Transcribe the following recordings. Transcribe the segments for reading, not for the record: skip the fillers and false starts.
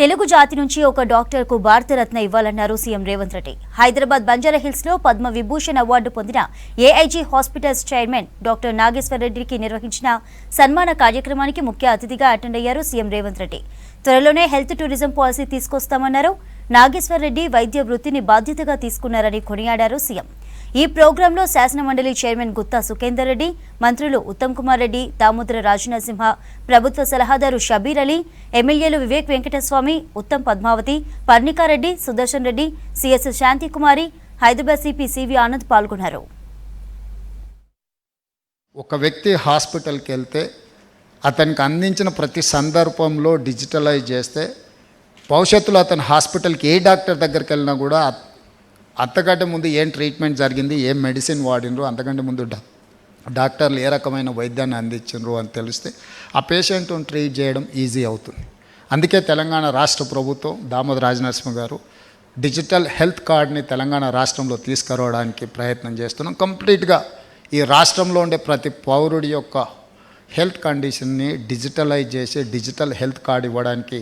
తెలుగు జాతి నుంచి ఒక డాక్టర్కు భారతరత్న ఇవ్వాలన్నారు సీఎం రేవంత్ రెడ్డి. హైదరాబాద్ బంజారాహిల్స్లో పద్మ విభూషణ్ అవార్డు పొందిన AIG hospitals chairman doctor Nageshwar రెడ్డికి నిర్వహించిన సన్మాన కార్యక్రమానికి ముఖ్య అతిథిగా అటెండ్ అయ్యారు సీఎం రేవంత్ రెడ్డి. త్వరలోనే హెల్త్ టూరిజం పాలసీ తీసుకొస్తామన్నారు. నాగేశ్వర్ రెడ్డి వైద్య వృత్తిని బాధ్యతగా తీసుకున్నారని కొనియాడారు సీఎం. ఈ ప్రోగ్రాంలో శాసనమండలి చైర్మన్ గుత్తా సుఖేందర్ రెడ్డి, మంత్రులు ఉత్తమ్ కుమార్ రెడ్డి, దామోదర రాజనరసింహ, ప్రభుత్వ సలహాదారు షబీర్ అలీ, ఎమ్మెల్యేలు Vivek Venkataswamy, Uttam Padmavati, Parnika Reddy, Sudarshan Reddy, CS Santhi Kumari, Hyderabad CP CV Anand పాల్గొన్నారు. ఒక వ్యక్తి హాస్పిటల్కి వెళ్తే అతనికి అందించిన ప్రతి సందర్భంలో డిజిటలైజ్ చేస్తే భవిష్యత్తులో అతను హాస్పిటల్కి ఏ డాక్టర్ దగ్గరికి వెళ్ళినా కూడా అంతకంటే ముందు ఏం ట్రీట్మెంట్ జరిగింది, ఏం మెడిసిన్ వాడినరు, అంతకంటే ముందు డాక్టర్లు ఏ రకమైన వైద్యాన్ని అందించరు అని తెలిస్తే ఆ పేషెంట్ను ట్రీట్ చేయడం ఈజీ అవుతుంది. అందుకే తెలంగాణ రాష్ట్ర ప్రభుత్వం దామోదర రాజనరసింహ గారు డిజిటల్ హెల్త్ కార్డ్ని తెలంగాణ రాష్ట్రంలో తీసుకురావడానికి ప్రయత్నం చేస్తున్నాం. కంప్లీట్గా ఈ రాష్ట్రంలో ఉండే ప్రతి పౌరుడి యొక్క హెల్త్ కండిషన్ని డిజిటలైజ్ చేసి డిజిటల్ హెల్త్ కార్డ్ ఇవ్వడానికి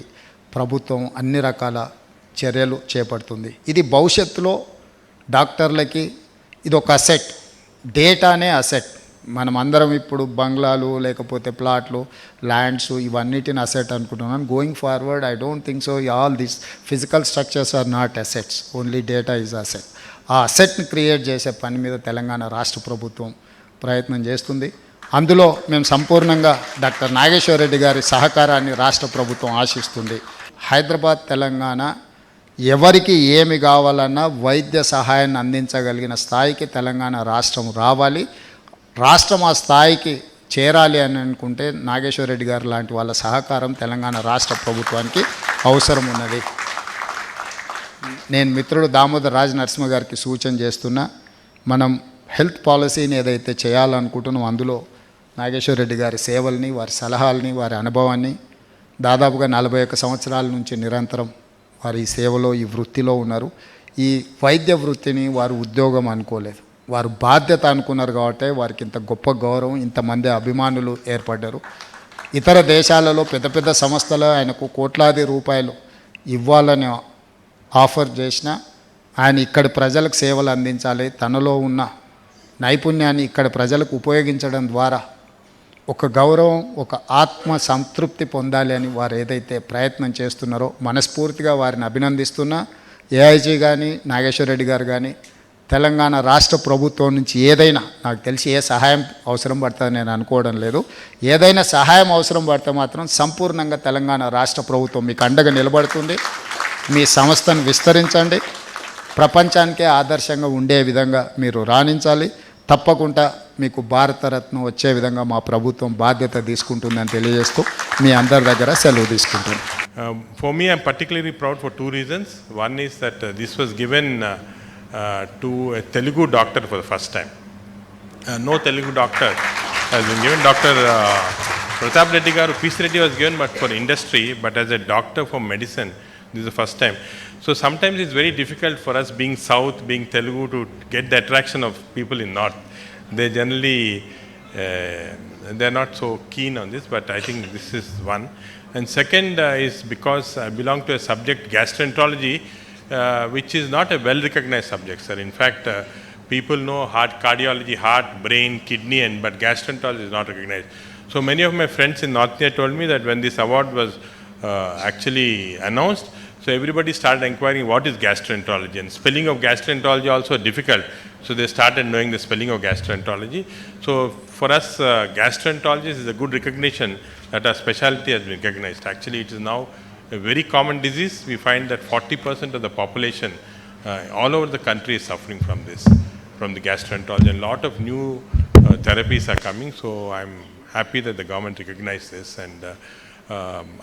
ప్రభుత్వం అన్ని రకాల చర్యలు చేపడుతుంది. ఇది భవిష్యత్తులో డాక్టర్లకి ఇది ఒక అసెట్, డేటానే అసెట్. మనం అందరం ఇప్పుడు బంగ్లాలు లేకపోతే ప్లాట్లు, ల్యాండ్స్ ఇవన్నిటిని అసెట్ అనుకుంటున్నాను. Going forward I don't think so all these physical structures are not assets, only data is asset. ఆ అసెట్ని క్రియేట్ చేసే పని మీద తెలంగాణ రాష్ట్ర ప్రభుత్వం ప్రయత్నం చేస్తుంది. అందులో మేము సంపూర్ణంగా డాక్టర్ నాగేశ్వర్ రెడ్డి గారి సహకారాన్ని రాష్ట్ర ప్రభుత్వం ఆశిస్తుంది. హైదరాబాద్, తెలంగాణ ఎవరికి ఏమి కావాలన్నా వైద్య సహాయాన్ని అందించగలిగిన స్థాయికి తెలంగాణ రాష్ట్రం రావాలి. రాష్ట్రం ఆ స్థాయికి చేరాలి అని అనుకుంటే నాగేశ్వర రెడ్డి గారు లాంటి వాళ్ళ సహకారం తెలంగాణ రాష్ట్ర ప్రభుత్వానికి అవసరం ఉన్నది. నేను మిత్రుడు దామోదర రాజనరసింహ గారికి సూచన చేస్తున్నా, మనం హెల్త్ పాలసీని ఏదైతే చేయాలనుకుంటున్నామో అందులో నాగేశ్వర రెడ్డి గారి సేవల్ని, వారి సలహాలని, వారి అనుభవాన్ని దాదాపుగా 41 సంవత్సరాల నుంచి నిరంతరం వారు ఈ సేవలో, ఈ వృత్తిలో ఉన్నారు. ఈ వైద్య వృత్తిని వారు ఉద్యోగం అనుకోలేదు, వారు బాధ్యత అనుకున్నారు. కాబట్టి వారికి ఇంత గొప్ప గౌరవం, ఇంతమంది అభిమానులు ఏర్పడ్డారు. ఇతర దేశాలలో పెద్ద పెద్ద సంస్థలు ఆయనకు కోట్లాది రూపాయలు ఇవ్వాలని ఆఫర్ చేసిన ఆయన ఇక్కడి ప్రజలకు సేవలు అందించాలి, తనలో ఉన్న నైపుణ్యాన్ని ఇక్కడ ప్రజలకు ఉపయోగించడం ద్వారా ఒక గౌరవం, ఒక ఆత్మ సంతృప్తి పొందాలి అని వారు ఏదైతే ప్రయత్నం చేస్తున్నారో మనస్ఫూర్తిగా వారిని అభినందిస్తున్నా. ఏఐజీ కానీ నాగేశ్వర రెడ్డి గారు కానీ తెలంగాణ రాష్ట్ర ప్రభుత్వం నుంచి ఏదైనా, నాకు తెలిసి ఏ సహాయం అవసరం పడుతుందని నేను అనుకోవడం లేదు, ఏదైనా సహాయం అవసరం పడితే మాత్రం సంపూర్ణంగా తెలంగాణ రాష్ట్ర ప్రభుత్వం మీకు అండగా నిలబడుతుంది. మీ సంస్థను విస్తరించండి, ప్రపంచానికే ఆదర్శంగా ఉండే విధంగా మీరు రాణించాలి. తప్పకుండా మీకు భారతరత్న వచ్చే విధంగా మా ప్రభుత్వం బాధ్యత తీసుకుంటుందని తెలియజేస్తూ మీ అందరి దగ్గర సెలవు తీసుకుంటాను. For me, I'm particularly proud for two reasons. One is that this was given to a Telugu doctor for the first time. No Telugu doctor has been given. Dr. Pratap Reddy Garu, P. Reddy was given but for industry, but as a doctor for medicine, this is the first time. So sometimes it's very difficult for us being South, being Telugu, to get the attraction of people in North. They generally, they're not so keen on this, but I think this is one. And second is because I belong to a subject, gastroenterology, which is not a well-recognized subject, sir. In fact, people know heart, cardiology, heart, brain, kidney, but gastroenterology is not recognized. So many of my friends in North India told me that when this award was actually announced, so everybody started inquiring what is gastroenterology, and spelling of gastroenterology also difficult. So they started knowing the spelling of gastroenterology. So for us, gastroenterology is a good recognition that our specialty has been recognized. Actually, it is now a very common disease. We find that 40% of the population all over the country is suffering from this, from the gastroenterology. And a lot of new therapies are coming. So I'm happy that the government recognized this. And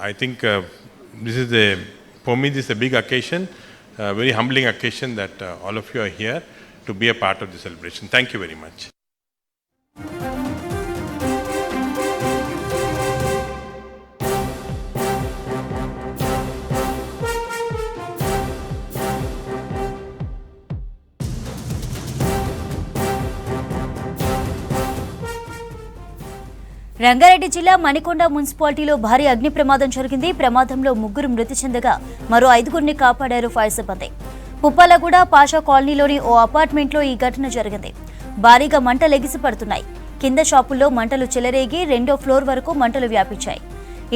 I think this is for me, this is a big occasion, a very humbling occasion that all of you are here to be a part of the celebration. Thank you very much. Rangareddy జిల్లా మణికొండ మున్సిపాలిటీలో భారీ అగ్ని ప్రమాదం జరిగింది. ప్రమాదంలో 3 మృతి చెందగా మరో 5గురిని కాపాడారు ఫైర్ సిబ్బంది. పుప్పాలగూడ పాషా కాలనీలోని ఓ అపార్ట్మెంట్లో ఈ ఘటన జరిగింది. భారీగా మంటలు ఎగిసిపడుతున్నాయి. కింద షాపుల్లో మంటలు చెలరేగి 2వ ఫ్లోర్ వరకు మంటలు వ్యాపించాయి.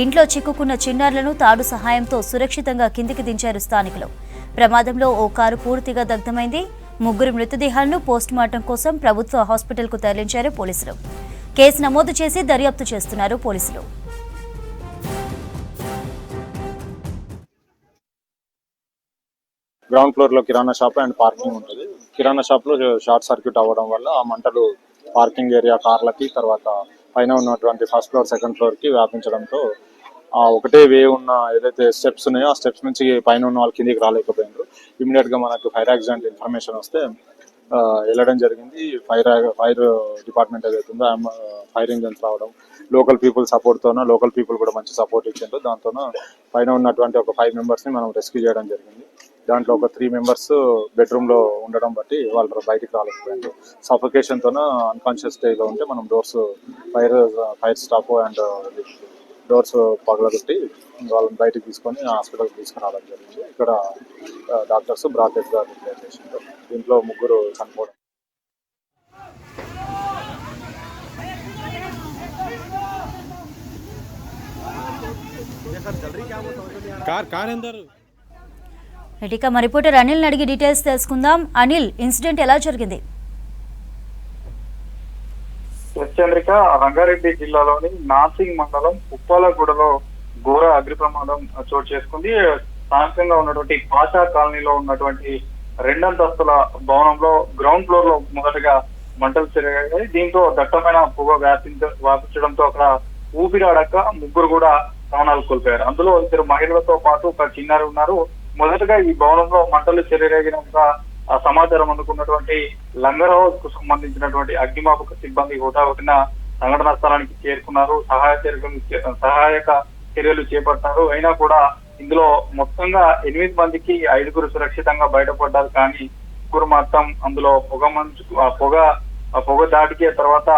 ఇంట్లో చిక్కుకున్న చిన్నారులను తాడు సహాయంతో సురక్షితంగా కిందికి దించారు స్థానికులు. ప్రమాదంలో ఓ కారు పూర్తిగా దగ్ధమైంది. 3 మృతదేహాలను పోస్టుమార్టం కోసం ప్రభుత్వ హాస్పిటల్కు తరలించారు పోలీసులు. కేసు నమోదు చేసి దర్యాప్తు చేస్తున్నారు పోలీసులు. గ్రౌండ్ ఫ్లోర్ లో కిరాణా షాప్ అండ్ పార్కింగ్ ఉంటుంది. కిరాణా షాప్ లో షార్ట్ సర్క్యూట్ అవ్వడం వల్ల ఆ మంటలు పార్కింగ్ ఏరియా కార్లకి, తర్వాత పైన ఉన్నటువంటి ఫస్ట్ ఫ్లోర్ సెకండ్ ఫ్లోర్ కి వ్యాపించడంతో ఆ ఒకటే వే ఉన్న ఏదైతే స్టెప్స్ ఉన్నాయో ఆ స్టెప్స్ నుంచి పైన ఉన్న వాళ్ళు కిందికి రాలేకపోయినారు. ఇమీడియట్ గా మనకు ఫైర్ యాక్సిడెంట్ ఇన్ఫర్మేషన్ వస్తే వెళ్ళడం జరిగింది. ఫైర్ డిపార్ట్మెంట్ ఏదైతే ఉందో ఫైర్ ఇంజన్స్ రావడం, లోకల్ పీపుల్ సపోర్ట్తోన లోకల్ పీపుల్ కూడా మంచి సపోర్ట్ ఇచ్చిండ్రు. దాంతోన పైన ఉన్నటువంటి ఒక 5 మెంబర్స్ ని మనం రెస్క్యూ చేయడం జరిగింది. దాంట్లో ఒక 3 మెంబర్స్ బెడ్రూమ్ లో ఉండడం బట్టి వాళ్ళు బయటికి రాలేకపోయారు. సఫోకేషన్ తోన అన్కాన్షియస్ స్టేజ్ లో ఉంటే మనం doors fire stop and doors పగలగొట్టి వాళ్ళని బయటకు తీసుకొని హాస్పిటల్కి తీసుకురావడం జరిగింది. ఇక్కడ డాక్టర్స్ బ్రాకెట్ గా డిక్లేర్ చేసిండ్రు. దీంట్లో 3 చనిపోవడం. ఇక మా రిపోర్టర్ అనిల్ అడిగి డీటెయిల్స్ తెలుసుకుందాం. అనిల్, ఇన్సిడెంట్ ఎలా జరిగింది? చంద్రిక, రంగారెడ్డి జిల్లాలోని నాసింగ్ మండలం ఉప్పాలగూడలో ఘోర అగ్ని ప్రమాదం చోటు చేసుకుంది. స్థానికంగా ఉన్నటువంటి పాషా కాలనీలో ఉన్నటువంటి 2 అంతస్తుల భవనంలో గ్రౌండ్ ఫ్లోర్ లో మొదటగా మంటలు చెరిగాయి. దీంతో దట్టమైన పొగ వ్యాపించడంతో అక్కడ ఊపిరాడక 3 కూడా ప్రాణాలు కోల్పోయారు. అందులో 2 మహిళలతో పాటు ఒక చిన్నారి ఉన్నారు. మొదటగా ఈ భవనంలో మంటలు చెలరేగినంత సమాచారం అందుకున్నటువంటి లంగర్ హౌస్ కు సంబంధించినటువంటి అగ్నిమాపక సిబ్బంది హుటాహుటిన సంఘటనా స్థలానికి చేరుకున్నారు. సహాయక చర్యలు చేపట్టారు. అయినా కూడా ఇందులో మొత్తంగా 8 మందికి 5గురు సురక్షితంగా బయటపడ్డారు. కానీ 3 మాత్రం అందులో పొగ దాటికి తర్వాత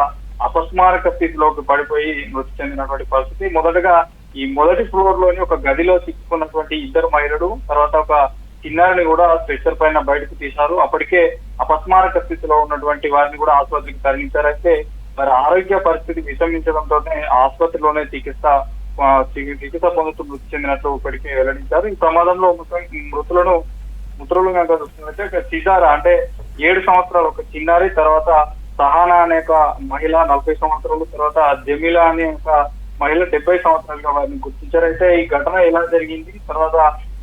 అపస్మారక స్థితిలోకి పడిపోయి మృతి చెందినటువంటి పరిస్థితి. మొదటగా ఈ మొదటి ఫ్లోర్ లోని ఒక గదిలో చిక్కుకున్నటువంటి 2 మహిళలు, తర్వాత ఒక చిన్నారిని కూడా స్ట్రెచ్చర్ పైన బయటకు తీశారు. అప్పటికే అపస్మారక స్థితిలో ఉన్నటువంటి వారిని కూడా ఆసుపత్రికి తరలించారు. అయితే మరి ఆరోగ్య పరిస్థితి విషమించడంతోనే ఆసుపత్రిలోనే చికిత్స పొందుతూ మృతి చెందినట్లు ఇప్పటికే వెల్లడించారు. ఈ ప్రమాదంలో మృతులను కనుక చూస్తున్నట్లయితే సిజారా అంటే 7 సంవత్సరాలు ఒక చిన్నారి, తర్వాత సహానా అనే ఒక మహిళ 40 సంవత్సరాలు, తర్వాత జమీలా అనే ఒక మహిళ 70 సంవత్సరాలుగా వారిని గుర్తించారు. అయితే ఈ ఘటన ఎలా జరిగింది, తర్వాత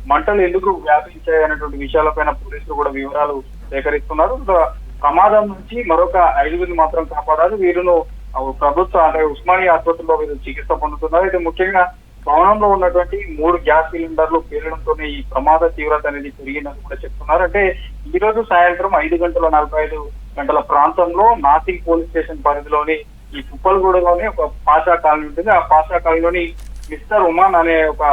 మంటలు ఎందుకు వ్యాపించాయి అనేటువంటి విషయాలపైన పోలీసులు కూడా వివరాలు సేకరిస్తున్నారు. ప్రమాదం నుంచి మరొక 5గురిని మాత్రం కాపాడారు. వీరును ప్రభుత్వ అంటే ఉస్మానియా ఆసుపత్రిలో వీరు చికిత్స పొందుతున్నారు. అయితే ముఖ్యంగా భవనంలో ఉన్నటువంటి 3 గ్యాస్ సిలిండర్లు పేలడంతోనే ఈ ప్రమాద తీవ్రత అనేది పెరిగిందని కూడా చెప్తున్నారు. అంటే ఈ రోజు సాయంత్రం 5:45 ప్రాంతంలో నాసింగ్ పోలీస్ స్టేషన్ పరిధిలోని ఈ పుప్పలగూడలోని ఒక పాషా కాలనీ ఉంటుంది. ఆ పాషా కాలనీలోని మిస్టర్ ఉమాన్ అనే ఒక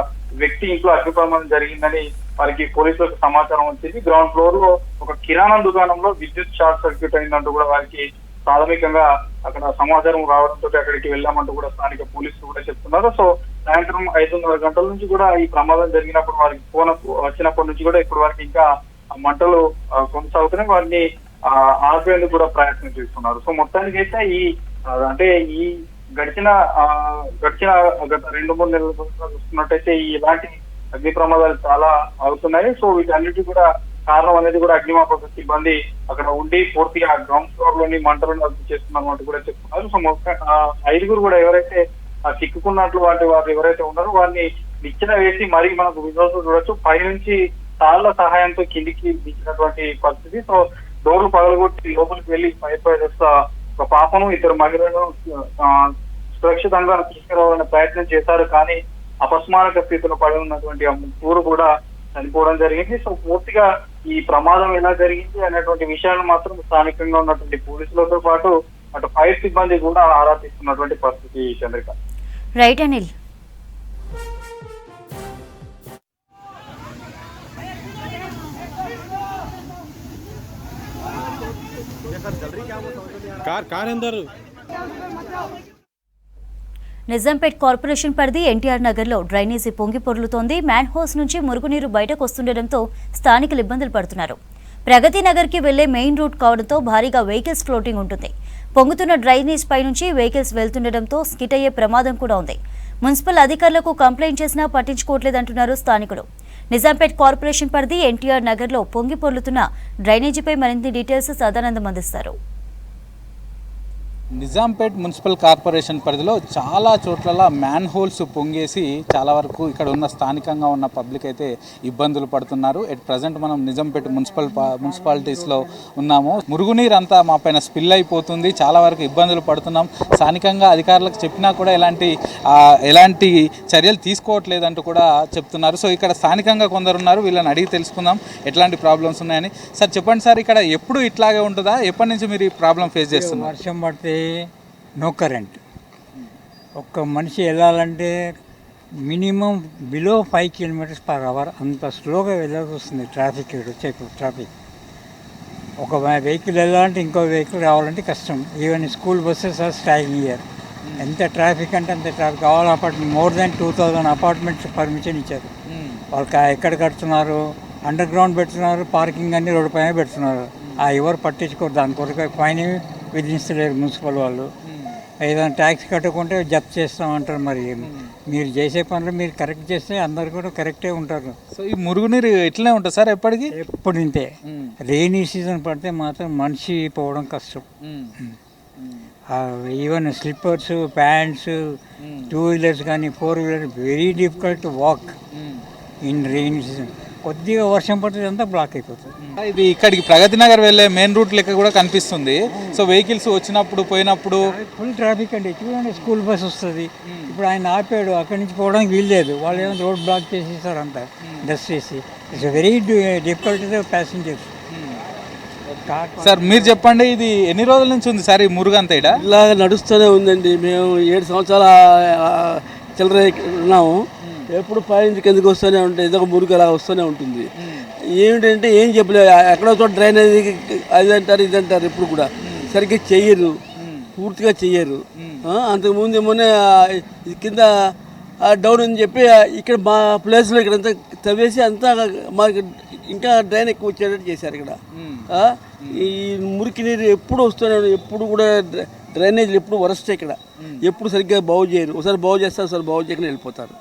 వ్యక్తి ఇంట్లో అగ్ని ప్రమాదం జరిగిందని వారికి పోలీసులకు సమాచారం వచ్చింది. గ్రౌండ్ ఫ్లోర్ లో ఒక కిరాణా దుకాణంలో విద్యుత్ షార్ట్ సర్క్యూట్ అయిందంటూ కూడా వారికి ప్రాథమికంగా అక్కడ సమాచారం రావడంతో అక్కడికి వెళ్ళామంటూ కూడా స్థానిక పోలీసులు కూడా చెప్తున్నారు. సో సాయంత్రం 5:30 గంటల నుంచి కూడా ఈ ప్రమాదం జరిగినప్పుడు వారికి ఫోన్ వచ్చినప్పటి నుంచి కూడా ఇప్పటి వరకు ఇంకా మంటలు కొనసాగుతున్నాయి. వారిని ఆపేందుకు కూడా ప్రయత్నం చేస్తున్నారు. సో మొత్తానికి అయితే ఈ గడిచిన గత 2-3 నెలల చూస్తున్నట్టయితే ఇలాంటి అగ్ని ప్రమాదాలు చాలా అవుతున్నాయి. సో వీటన్నిటి కూడా కారణం అనేది కూడా అగ్నిమాపక సిబ్బంది అక్కడ ఉండి పూర్తిగా గ్రౌండ్ ఫ్లోర్ లోని మంటలను అదుపు చేస్తున్నట్టు కూడా చెప్తున్నారు. సో 5గురు కూడా ఎవరైతే చిక్కుకున్నట్లు వారు ఎవరైతే ఉన్నారో వారిని నిచ్చెన వేసి మరీ మనకు విజువల్స్ చూడొచ్చు, పైనుంచి తాళ్ల సహాయంతో కిందికి దించినటువంటి పరిస్థితి. సో డోర్లు పగలగొట్టి లోపలికి వెళ్లి ఫైర్ ఫైటర్స్ ఒక పాపను 2 మహిళలను సురక్షితంగా తీసుకురావాలనే ప్రయత్నం చేశారు. కానీ అపస్మారక స్థితిలో పడి ఉన్నటువంటి ఆ 3 కూడా చనిపోవడం జరిగింది. సో పూర్తిగా ఈ ప్రమాదం ఎలా జరిగింది అనేటువంటి విషయాలను మాత్రం స్థానికంగా ఉన్నటువంటి పోలీసులతో పాటు అటు ఫైర్ సిబ్బంది కూడా ఆరా తీస్తున్నటువంటి పరిస్థితి. చంద్రిక, రైట్ అనిల్. నిజాంపేట్ కార్పొరేషన్ పరిధి ఎన్టీఆర్ నగర్లో డ్రైనేజీ పొంగి పొర్లుతోంది. మ్యాన్ హోల్స్ నుంచి మురుగునీరు బయటకు వస్తుండటంతో స్థానికులు ఇబ్బందులు పడుతున్నారు. ప్రగతి నగర్కి వెళ్లే మెయిన్ రూట్ కావడంతో భారీగా వెహికల్స్ ఫ్లోటింగ్ ఉంటుంది. పొంగుతున్న డ్రైనేజ్ పై నుంచి వెహికల్స్ వెళ్తుండటంతో స్కిట్ అయ్యే ప్రమాదం కూడా ఉంది. మున్సిపల్ అధికారులకు కంప్లైంట్ చేసినా పట్టించుకోవట్లేదంటున్నారు స్థానికులు. నిజాంపేట్ కార్పొరేషన్ పరిధి ఎన్టీఆర్ నగర్లో పొంగి పొర్లుతున్న డ్రైనేజీపై మరిన్ని డీటెయిల్స్ సదానందం అందిస్తారు. నిజాంపేట్ మున్సిపల్ కార్పొరేషన్ పరిధిలో చాలా చోట్ల మ్యాన్ హోల్స్ పొంగేసి చాలా వరకు ఇక్కడ ఉన్న స్థానికంగా ఉన్న పబ్లిక్ అయితే ఇబ్బందులు పడుతున్నారు. ఎట్ ప్రజెంట్ మనం నిజాంపేట్ మున్సిపాలిటీస్లో ఉన్నాము. మురుగునీరు అంతా మా పైన స్పిల్ అయిపోతుంది. చాలా వరకు ఇబ్బందులు పడుతున్నాం. స్థానికంగా అధికారులకు చెప్పినా కూడా ఎలాంటి చర్యలు తీసుకోవట్లేదంటూ కూడా చెప్తున్నారు. సో ఇక్కడ స్థానికంగా కొందరు ఉన్నారు, వీళ్ళని అడిగి తెలుసుకుందాం ఎట్లాంటి ప్రాబ్లమ్స్ ఉన్నాయని. సార్ చెప్పండి సార్, ఇక్కడ ఎప్పుడు ఇట్లాగే ఉంటుందా? ఎప్పటి నుంచి మీరు ఈ ప్రాబ్లం ఫేస్ చేస్తున్నారు? వర్షం పడితే నో కరెంట్. ఒక్క మనిషి వెళ్ళాలంటే మినిమం బిలో 5 km/h అంత స్లోగా వెళ్ళాల్సి వస్తుంది. ట్రాఫిక్ ఒక వెహికల్ వెళ్ళాలంటే ఇంకో వెహికల్ రావాలంటే కష్టం. Even school buses are staying here. ఎంత ట్రాఫిక్ అంటే అంత traffic. All apartment more than 2000 apartments permission ఇచ్చారు. వాళ్ళకి ఎక్కడ కడుతున్నారు, అండర్ గ్రౌండ్ పెడుతున్నారు, పార్కింగ్ అన్ని రోడ్డు పైన పెడుతున్నారు. ఎవరు పట్టించుకోరు. దాని కొరకు ఫైన్ విధించలేరు మున్సిపల్ వాళ్ళు. ఏదైనా ట్యాక్స్ కట్టకుంటే జప్తు చేస్తామంటారు. మరి మీరు చేసే పనులు మీరు కరెక్ట్ చేస్తే అందరు కూడా కరెక్టే ఉంటారు. సో ఈ మురుగునీరు ఇట్లనే ఉంటుంది సార్ ఎప్పటికీ? ఎప్పుడు ఇంతే. రెయినీ సీజన్ పడితే మాత్రం మనిషి పోవడం కష్టం. ఈవెన్ స్లిప్పర్స్, ప్యాంట్స్, 2 వీలర్స్ కానీ 4 wheelers very difficult to walk in rainy season. కొద్దిగా వర్షం పడితే అంతా బ్లాక్ అయిపోతుంది. ఇది ఇక్కడికి ప్రగతి నగర్ వెళ్ళే మెయిన్ రూట్ లెక్క కూడా కనిపిస్తుంది. సో వెహికల్స్ వచ్చినప్పుడు పోయినప్పుడు ఫుల్ ట్రాఫిక్ అండి. చూడండి, స్కూల్ బస్ వస్తుంది. ఇప్పుడు ఆయన ఆపాడు, అక్కడి నుంచి పోవడానికి వీల్లేదు. వాళ్ళు ఏమైనా రోడ్ బ్లాక్ చేసేసారు అంతా డస్ట్ చేసి. It's very difficult passengers. Sir మీరు చెప్పండి, ఇది ఎన్ని రోజుల నుంచి ఉంది సార్ ఈ మురుగు అంతా? ఇలాగ నడుస్తూనే ఉందండి. మేము 7 సంవత్సరాల చిల్లర ఉన్నాము. ఎప్పుడు పైనుంచి కిందకి వస్తూనే ఉంటాయి. ఏదో ఒక మురుగు అలా వస్తూనే ఉంటుంది. ఏమిటంటే ఏం చెప్పలేదు. ఎక్కడో చోట డ్రైనేజ్ అది అంటారు ఇది అంటారు. ఎప్పుడు కూడా సరిగ్గా చెయ్యరు, పూర్తిగా చెయ్యరు. అంతకుముందు ఏమోనే కింద డౌన్ అని చెప్పి ఇక్కడ మా ప్లేస్లో ఇక్కడంతా తవ్వేసి అంతా మాకు ఇంకా డ్రైన్ ఎక్కువ వచ్చేటట్టు చేశారు. ఇక్కడ ఈ మురికి నీరు ఎప్పుడు వస్తూనే, ఎప్పుడు కూడా డ్రైనేజీలు ఎప్పుడు వరస్ట్. ఇక్కడ ఎప్పుడు సరిగ్గా బాగు చేయరు. ఒకసారి బాగు చేస్తారు, ఒకసారి బాగు చేయకుండా వెళ్ళిపోతారు.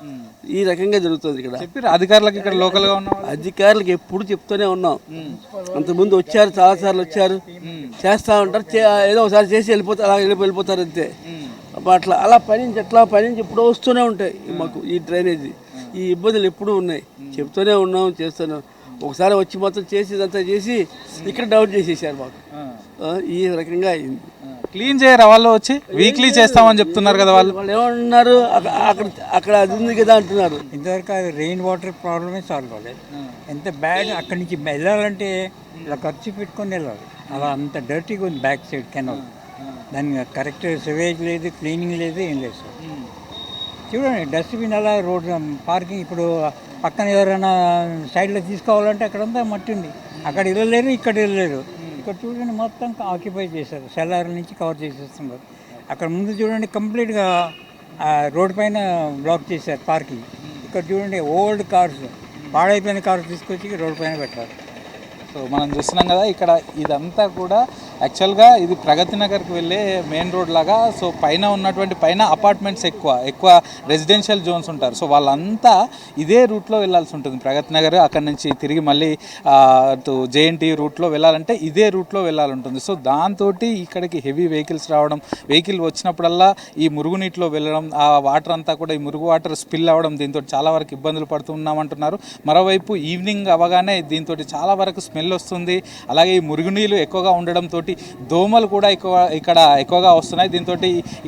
ఈ రకంగా జరుగుతుంది ఇక్కడ. చెప్పారు అధికారులకు, ఇక్కడ లోకల్గా ఉన్న అధికారులకు ఎప్పుడు చెప్తూనే ఉన్నాం. అంతకుముందు వచ్చారు, చాలాసార్లు వచ్చారు, చేస్తూ ఉంటారు. ఏదో ఒకసారి చేసి వెళ్ళిపోతారు, అలా వెళ్ళిపోతారు అంతే. అలా పైనుంచి ఎప్పుడో వస్తూనే ఉంటాయి మాకు ఈ డ్రైనేజీ. ఈ ఇబ్బందులు ఎప్పుడూ ఉన్నాయి. చెప్తూనే ఉన్నాం, చేస్తున్నాం. ఒకసారి వచ్చి మొత్తం చేసి ఇదంతా చేసి ఇక్కడ డౌన్ చేసేసారు మాకు. ఈ రకంగా అయింది. క్లీన్ చేయరా వాళ్ళు? వచ్చి వీక్లీ చేస్తామని చెప్తున్నారు కదా వాళ్ళు. ఏమంటున్నారు, అక్కడ అది ఉంది కదా అంటున్నారు. ఇంతవరకు అది రెయిన్ వాటర్ ప్రాబ్లమే సాల్వ్ అవ్వలేదు. ఎంత బ్యాడ్. అక్కడి నుంచి వెళ్ళాలంటే ఇలా ఖర్చు పెట్టుకొని వెళ్ళాలి. అలా అంత డర్టీగా ఉంది బ్యాక్ సైడ్ కెనాల్. దానికి కరెక్ట్ సివేజ్ లేదు, క్లీనింగ్ లేదు, ఏం లేదు సార్. చూడండి, డస్ట్బిన్ అలా రోడ్ పార్కింగ్. ఇప్పుడు పక్కన ఎవరైనా సైడ్లో తీసుకోవాలంటే అక్కడంతా మట్టి ఉంది. అక్కడ వెళ్ళలేరు, ఇక్కడ వెళ్ళలేరు. ఇక్కడ చూడండి మొత్తం ఆక్యుపై చేశారు. సెల్లార్ నుంచి కవర్ చేసేస్తున్నారు. అక్కడ ముందు చూడండి కంప్లీట్గా రోడ్ పైన బ్లాక్ చేశారు పార్కింగ్. ఇక్కడ చూడండి ఓల్డ్ కార్స్, పాడైపోయిన కార్స్ తీసుకొచ్చి రోడ్ పైన పెట్టారు. సో మనం చూస్తున్నాం కదా, ఇక్కడ ఇదంతా కూడా యాక్చువల్గా ఇది ప్రగతి నగర్కి వెళ్ళే మెయిన్ రోడ్ లాగా. సో పైన ఉన్నటువంటి అపార్ట్మెంట్స్ ఎక్కువ రెసిడెన్షియల్ జోన్స్ ఉంటారు. సో వాళ్ళంతా ఇదే రూట్లో వెళ్ళాల్సి ఉంటుంది. ప్రగతి నగర్ అక్కడి నుంచి తిరిగి మళ్ళీ జేఎన్టీ రూట్లో వెళ్ళాలంటే ఇదే రూట్లో వెళ్ళాలంటుంది. సో దాంతో ఇక్కడికి హెవీ వెహికల్స్ రావడం, వెహికల్ వచ్చినప్పుడల్లా ఈ మురుగునీటిలో వెళ్ళడం, ఆ వాటర్ అంతా కూడా ఈ మురుగు వాటర్ స్పిల్ అవ్వడం, దీంతో చాలా వరకు ఇబ్బందులు పడుతున్నామంటున్నారు. మరోవైపు ఈవినింగ్ అవ్వగానే దీంతో చాలా వరకు స్మెల్ వస్తుంది. అలాగే ఈ మురుగునీళ్ళు ఎక్కువగా ఉండడంతో దోమలు కూడా ఇక్కడ ఎక్కువగా వస్తున్నాయి. దీంతో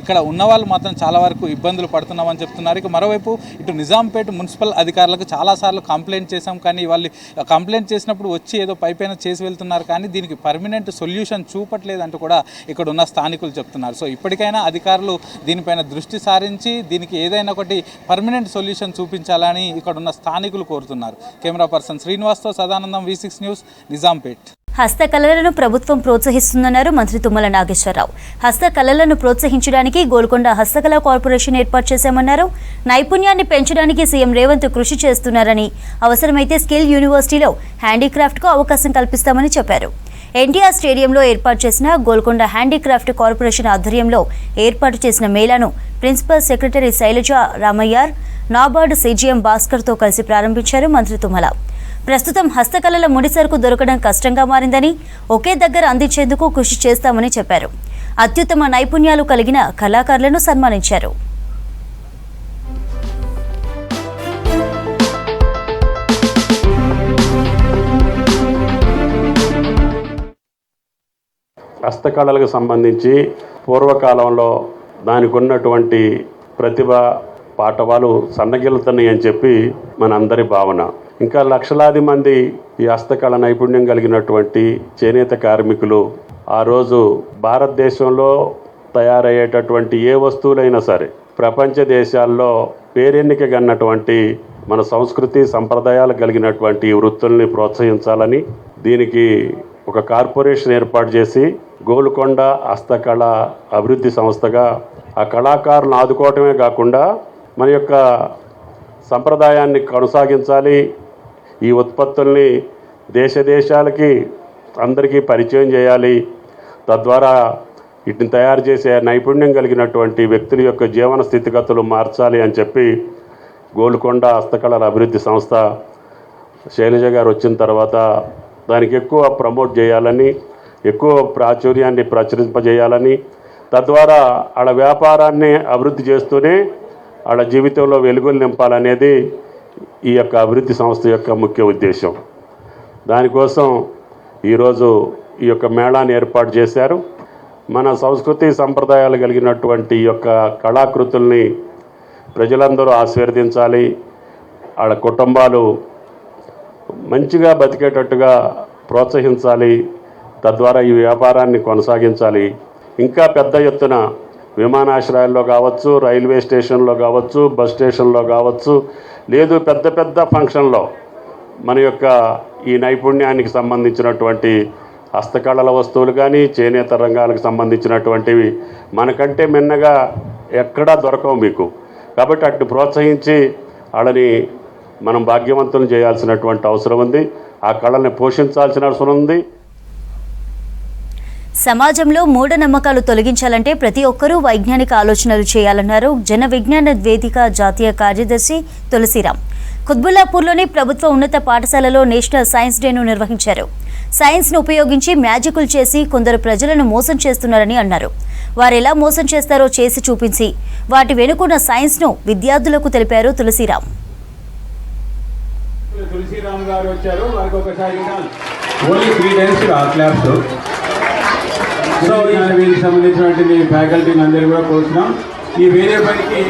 ఇక్కడ ఉన్న వాళ్ళు మాత్రం చాలా వరకు ఇబ్బందులు పడుతున్నామని చెప్తున్నారు. ఇక మరోవైపు ఇటు నిజాంపేట మున్సిపల్ అధికారులకు చాలాసార్లు కంప్లైంట్ చేశాం, కానీ వాళ్ళు కంప్లైంట్ చేసినప్పుడు వచ్చి ఏదో పైపైన చేసి వెళ్తున్నారు, కానీ దీనికి పర్మనెంట్ సొల్యూషన్ చూపట్లేదంటూ కూడా ఇక్కడ ఉన్న స్థానికులు చెప్తున్నారు. సో ఇప్పటికైనా అధికారులు దీనిపైన దృష్టి సారించి దీనికి ఏదైనా ఒకటి పర్మనెంట్ సొల్యూషన్ చూపించాలని ఇక్కడ ఉన్న స్థానికులు కోరుతున్నారు. కెమెరా పర్సన్ శ్రీనివాస్తో సదానందం, V6 న్యూస్, నిజాంపేట్. హస్తకళలను ప్రభుత్వం ప్రోత్సహిస్తుందన్నారు మంత్రి తుమ్మల నాగేశ్వరరావు. హస్తకళలను ప్రోత్సహించడానికి గోల్కొండ హస్తకళా కార్పొరేషన్ ఏర్పాటు చేశామన్నారు. నైపుణ్యాన్ని పెంచడానికి సీఎం రేవంత్ కృషి చేస్తున్నారని, అవసరమైతే స్కిల్ యూనివర్సిటీలో హ్యాండీక్రాఫ్ట్కు అవకాశం కల్పిస్తామని చెప్పారు. ఎన్టీఆర్ స్టేడియంలో ఏర్పాటు చేసిన గోల్కొండ హ్యాండీక్రాఫ్ట్ కార్పొరేషన్ ఆధ్వర్యంలో ఏర్పాటు చేసిన మేళాను principal secretary Sailaja Ramaiyar, NABARD CGM భాస్కర్తో కలిసి ప్రారంభించారు మంత్రి తుమ్మల. ప్రస్తుతం హస్తకళల ముడిసరుకు దొరకడం కష్టంగా మారిందని, ఒకే దగ్గర అందించేందుకు కృషి చేస్తామని చెప్పారు. అత్యుత్తమ నైపుణ్యాలు కలిగిన కళాకారులను సన్మానించారు. హస్తకళలకు సంబంధించి పూర్వకాలంలో దానికి ఉన్నటువంటి ప్రతిభ పాఠవాలు సన్నగిలుతున్నాయి అని చెప్పి మనందరి భావన. ఇంకా లక్షలాది మంది ఈ హస్తకళ నైపుణ్యం కలిగినటువంటి చేనేత కార్మికులు ఆ రోజు భారతదేశంలో తయారయ్యేటటువంటి ఏ వస్తువులైనా సరే ప్రపంచ దేశాల్లో పేరెన్నికగన్నటువంటి మన సంస్కృతి సంప్రదాయాలు కలిగినటువంటి వృత్తుల్ని ప్రోత్సహించాలని దీనికి ఒక కార్పొరేషన్ ఏర్పాటు చేసి గోల్కొండ హస్తకళ అభివృద్ధి సంస్థగా ఆ కళాకారులను ఆదుకోవటమే కాకుండా మన యొక్క సంప్రదాయాన్ని కొనసాగించాలి, ఈ ఉత్పత్తుల్ని దేశాలకి అందరికీ పరిచయం చేయాలి, తద్వారా వీటిని తయారు చేసే నైపుణ్యం కలిగినటువంటి వ్యక్తుల యొక్క జీవన స్థితిగతులు మార్చాలి అని చెప్పి గోల్కొండ హస్తకళల అభివృద్ధి సంస్థ శైలజ గారు వచ్చిన తర్వాత దానికి ఎక్కువ ప్రమోట్ చేయాలని, ఎక్కువ ప్రాచుర్యాన్ని ప్రచురింపజేయాలని, తద్వారా వాళ్ళ వ్యాపారాన్ని అభివృద్ధి చేస్తూనే వాళ్ళ జీవితంలో వెలుగులు నింపాలనేది ఈ యొక్క అభివృద్ధి సంస్థ యొక్క ముఖ్య ఉద్దేశం. దానికోసం ఈరోజు ఈ యొక్క మేళాన్ని ఏర్పాటు చేశారు. మన సంస్కృతి సంప్రదాయాలు కలిగినటువంటి ఈ యొక్క కళాకృతుల్ని ప్రజలందరూ ఆశీర్వదించాలి, వాళ్ళ కుటుంబాలు మంచిగా బతికేటట్టుగా ప్రోత్సహించాలి, తద్వారా ఈ వ్యాపారాన్ని కొనసాగించాలి. ఇంకా పెద్ద ఎత్తున విమానాశ్రయాల్లో కావచ్చు, రైల్వే స్టేషన్లో కావచ్చు, బస్ స్టేషన్లో కావచ్చు, లేదు పెద్ద పెద్ద ఫంక్షన్లో మన యొక్క ఈ నైపుణ్యానికి సంబంధించినటువంటి హస్తకళల వస్తువులు కానీ చేనేత రంగాలకు సంబంధించినటువంటివి మనకంటే మిన్నగా ఎక్కడా దొరకవు మీకు. కాబట్టి అటు ప్రోత్సహించి వాళ్ళని మనం భాగ్యవంతులు చేయాల్సినటువంటి అవసరం ఉంది, ఆ కళల్ని పోషించాల్సిన అవసరం ఉంది. సమాజంలో మూఢనమ్మకాలు తొలగించాలంటే ప్రతి ఒక్కరూ వైజ్ఞానిక ఆలోచనలు చేయాలన్నారు జన విజ్ఞాన వేదిక జాతీయ కార్యదర్శి తులసిరామ్. కుత్బుల్లాపూర్లోని ప్రభుత్వ ఉన్నత పాఠశాలలో నేషనల్ సైన్స్ డేను నిర్వహించారు. సైన్స్ను ఉపయోగించి మ్యాజికులు చేసి కొందరు ప్రజలను మోసం చేస్తున్నారని అన్నారు. వారు ఎలా మోసం చేస్తారో చేసి చూపించి వాటి వెనుకున్న సైన్స్ను విద్యార్థులకు తెలిపారు తులసిరామ్. తులసిరామ్ గారు వచ్చారు, వారికి ఒకసారి ఓన్లీ 3 days క్లాస్. సో వీళ్ళకి సంబంధించినటువంటి ఫ్యాకల్టీని అందరూ కూడా కోరుతున్నాం. ఈ వేరే పనికి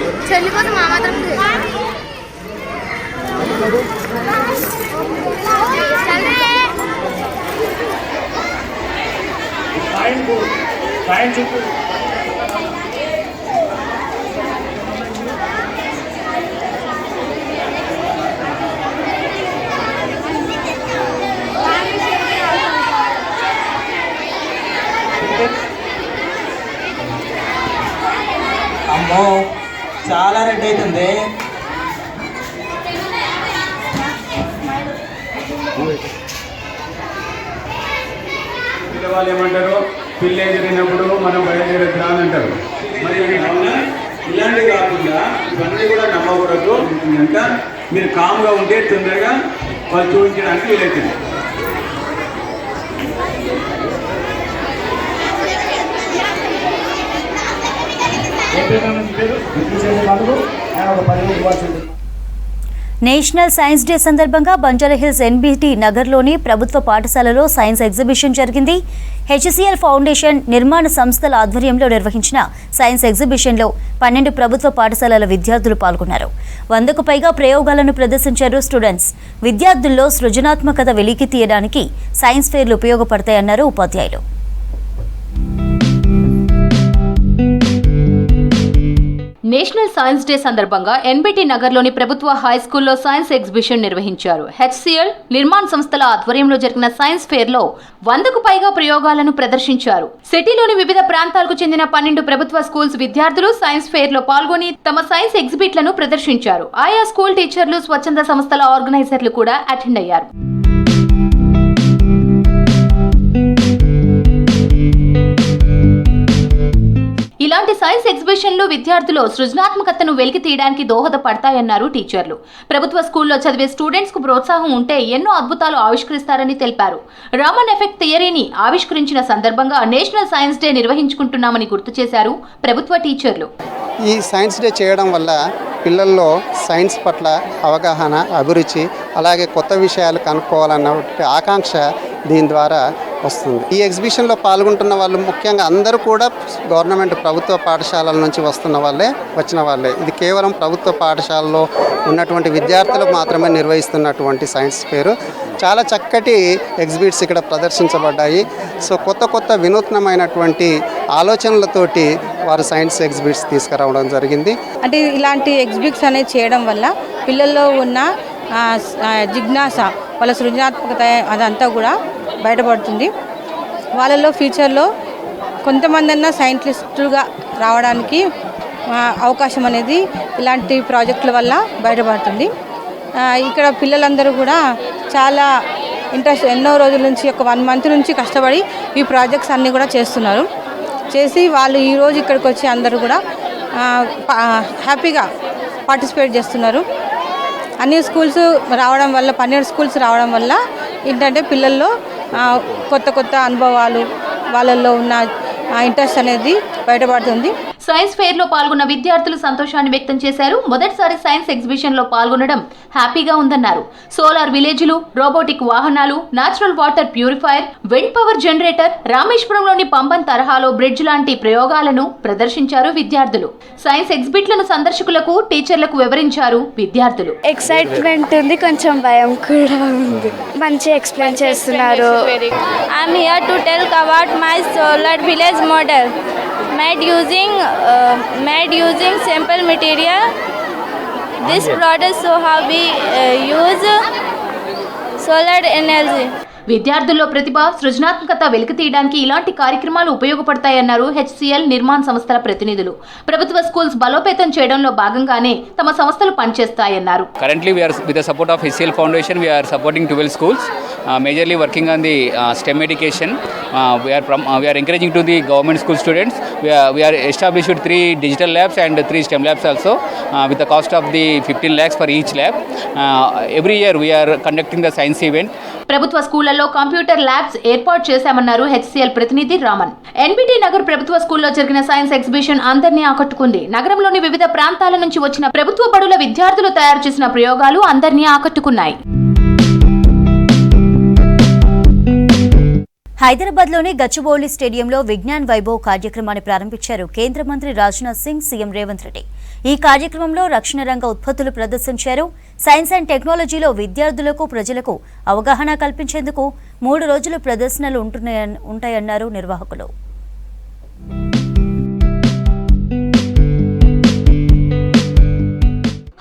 అమ్మో చాలా రెడ్ అవుతుంది. పిల్లవాళ్ళు ఏమంటారు, పిల్ల జరిగినప్పుడు మనం బయలుదేరుద్దాం అని అంటారు. మరి ఇలాంటివి కాకుండా ఇవన్నీ కూడా నమ్మకూడదు. ఇంకా మీరు కామ్గా ఉంటే తొందరగా వాళ్ళు చూపించడానికి వీలవుతుంది. నేషనల్ సైన్స్ డే సందర్భంగా బంజారాహిల్స్ ఎన్బిటి నగర్లోని ప్రభుత్వ పాఠశాలలో సైన్స్ ఎగ్జిబిషన్ జరిగింది. హెచ్సిఎల్ ఫౌండేషన్ నిర్మాణ సంస్థల ఆధ్వర్యంలో నిర్వహించిన సైన్స్ ఎగ్జిబిషన్లో 12 ప్రభుత్వ పాఠశాలల విద్యార్థులు పాల్గొన్నారు. 100కు పైగా ప్రయోగాలను ప్రదర్శించారు స్టూడెంట్స్. విద్యార్థుల్లో సృజనాత్మకత వెలికి తీయడానికి సైన్స్ ఫెయిర్లు ఉపయోగపడతాయన్నారు ఉపాధ్యాయులు. నేషనల్ సైన్స్ డే సందర్భంగా ఎన్బిటి నగర్లోని ప్రభుత్వ హైస్కూల్లో సైన్స్ ఎగ్జిబిషన్ నిర్వహించారు. హెచ్సిఎల్ నిర్మాణ్ సంస్థల ఆధ్వర్యంలో జరిగిన సైన్స్ ఫేర్లో 100కు పైగా ప్రయోగాలను ప్రదర్శించారు. సిటీలోని వివిధ ప్రాంతాలకు చెందిన 12 ప్రభుత్వ స్కూల్స్ విద్యార్థులు సైన్స్ ఫేర్లో పాల్గొని తమ సైన్స్ ఎగ్జిబిట్లను ప్రదర్శించారు. ఆయా స్కూల్ టీచర్లు, స్వచ్ఛంద సంస్థల ఆర్గనైజర్లు కూడా అటెండ్ అయ్యారు. ఇలాంటి సైన్స్ ఎగ్జిబిషన్లు విద్యార్థులు సృజనాత్మకతను వెలికి తీయడానికి దోహదపడతాయన్నారు టీచర్లు. ప్రభుత్వ స్కూల్లో చదివే స్టూడెంట్స్ కు ప్రోత్సాహం ఉంటే ఎన్నో అద్భుతాలు ఆవిష్కరిస్తారని తెలిపారు. రామన్ ఎఫెక్ట్ థియరీని ఆవిష్కరించిన సందర్భంగా నేషనల్ సైన్స్ డే నిర్వహించుకుంటున్నామని గుర్తు చేశారు ప్రభుత్వ టీచర్లు. ఈ సైన్స్ డే చేయడం వల్ల పిల్లల్లో సైన్స్ పట్ల అవగాహన, అభిరుచి, అలాగే కొత్త విషయాలు కనుక్కోవాలన్న ఆకాంక్ష దీని ద్వారా వస్తుంది. ఈ ఎగ్జిబిషన్లో పాల్గొంటున్న వాళ్ళు ముఖ్యంగా అందరూ కూడా గవర్నమెంట్ ప్రభుత్వ పాఠశాలల నుంచి వచ్చిన వాళ్ళే. ఇది కేవలం ప్రభుత్వ పాఠశాలలో ఉన్నటువంటి విద్యార్థులకు మాత్రమే నిర్వహిస్తున్నటువంటి సైన్స్ ఫేరు. చాలా చక్కటి ఎగ్జిబిట్స్ ఇక్కడ ప్రదర్శించబడ్డాయి. సో కొత్త వినూత్నమైనటువంటి ఆలోచనలతోటి వారు సైన్స్ ఎగ్జిబిట్స్ తీసుకురావడం జరిగింది. అంటే ఇలాంటి ఎగ్జిబిట్స్ అనేది చేయడం వల్ల పిల్లల్లో ఉన్న జిజ్ఞాస, వాళ్ళ సృజనాత్మకత అదంతా కూడా బయటపడుతుంది. వాళ్ళలో ఫ్యూచర్లో కొంతమంది అన్న సైంటిస్టులుగా రావడానికి అవకాశం అనేది ఇలాంటి ప్రాజెక్టుల వల్ల బయటపడుతుంది. ఇక్కడ పిల్లలందరూ కూడా చాలా ఇంట్రెస్ట్, ఎన్నో రోజుల నుంచి, ఒక 1 మంత్ నుంచి కష్టపడి ఈ ప్రాజెక్ట్స్ అన్నీ కూడా చేసి వాళ్ళు ఈరోజు ఇక్కడికి వచ్చి అందరూ కూడా హ్యాపీగా పార్టిసిపేట్ చేస్తున్నారు. అన్ని స్కూల్స్ రావడం వల్ల, 12 స్కూల్స్ రావడం వల్ల ఏంటంటే పిల్లల్లో కొత్త అనుభవాలు, వాళ్ళల్లో ఉన్న ఇంట్రెస్ట్ అనేది బయటపడుతుంది. సైన్స్ ఫేర్ లో పాల్గొన్న విద్యార్థులు సంతోషాన్ని వ్యక్తం చేశారు. మొదటిసారి సైన్స్ ఎగ్జిబిషన్ లో పాల్గొనడం హ్యాపీగా ఉందన్నారు. సోలార్ విలేజ్లు, రోబోటిక్ వాహనాలు, natural water purifier, wind power generator, రామేశ్వరంలోని పంబన్ తరహాలో బ్రిడ్జ్ లాంటి ప్రయోగాలను ప్రదర్శించారు విద్యార్థులు. సైన్స్ ఎగ్జిబిట్లను సందర్శకులకు, టీచర్లకు వివరించారు విద్యార్థులు. ఎక్సైట్మెంట్ ఉంది, కొంచెం భయం కూడా ఉంది. మంచి ఎక్స్ప్లెయిన్ చేస్తున్నారు. I'm here to tell about my solar village model made using simple material. This product so how we use solar energy. విద్యార్థుల్లో ప్రతిభ, సృజనాత్మకత వెలికి తీయడానికి ఇలాంటి కార్యక్రమాలు ఉపయోగపడతాయన్నారు హెచ్సిఎల్ నిర్మాణ్ సంస్థల ప్రతినిధులు. ప్రభుత్వ స్కూల్స్ బలోపేతం చేయడంలో భాగంగానే తమ సంస్థలు పనిచేస్తాయన్నారు. Currently we are with the support of HCL Foundation, we are supporting 12 schools, majorly working on the STEM education. We are encouraging to the government school students. We are established 3 digital labs and 3 STEM labs also, with the cost of the 15 lakhs for each lab. Every year we are conducting the science event. ప్రభుత్వ స్కూళ్లలో computer labs ఏర్పాటు చేశామన్నారు HCl ప్రతినిధి Raman. NBT Nagar ప్రభుత్వ స్కూల్లో జరిగిన science exhibition అందరినీ ఆకట్టుకుంది. నగరంలోని వివిధ ప్రాంతాల నుంచి వచ్చిన ప్రభుత్వ బడుల విద్యార్థులు తయారు చేసిన ప్రయోగాలు అందరినీ ఆకట్టుకున్నాయి. హైదరాబాద్లోని గచ్చిబౌలి స్టేడియంలో విజ్ఞాన్ వైభవ్ కార్యక్రమాన్ని ప్రారంభించారు కేంద్ర మంత్రి రాజ్నాథ్ సింగ్, సీఎం రేవంత్ రెడ్డి. ఈ కార్యక్రమంలో రక్షణ రంగ ఉత్పత్తులు ప్రదర్శించారు. సైన్స్ అండ్ టెక్నాలజీలో విద్యార్థులకు, ప్రజలకు అవగాహన కల్పించేందుకు 3 రోజులు ప్రదర్శనలు ఉంటాయన్నారు నిర్వాహకులు.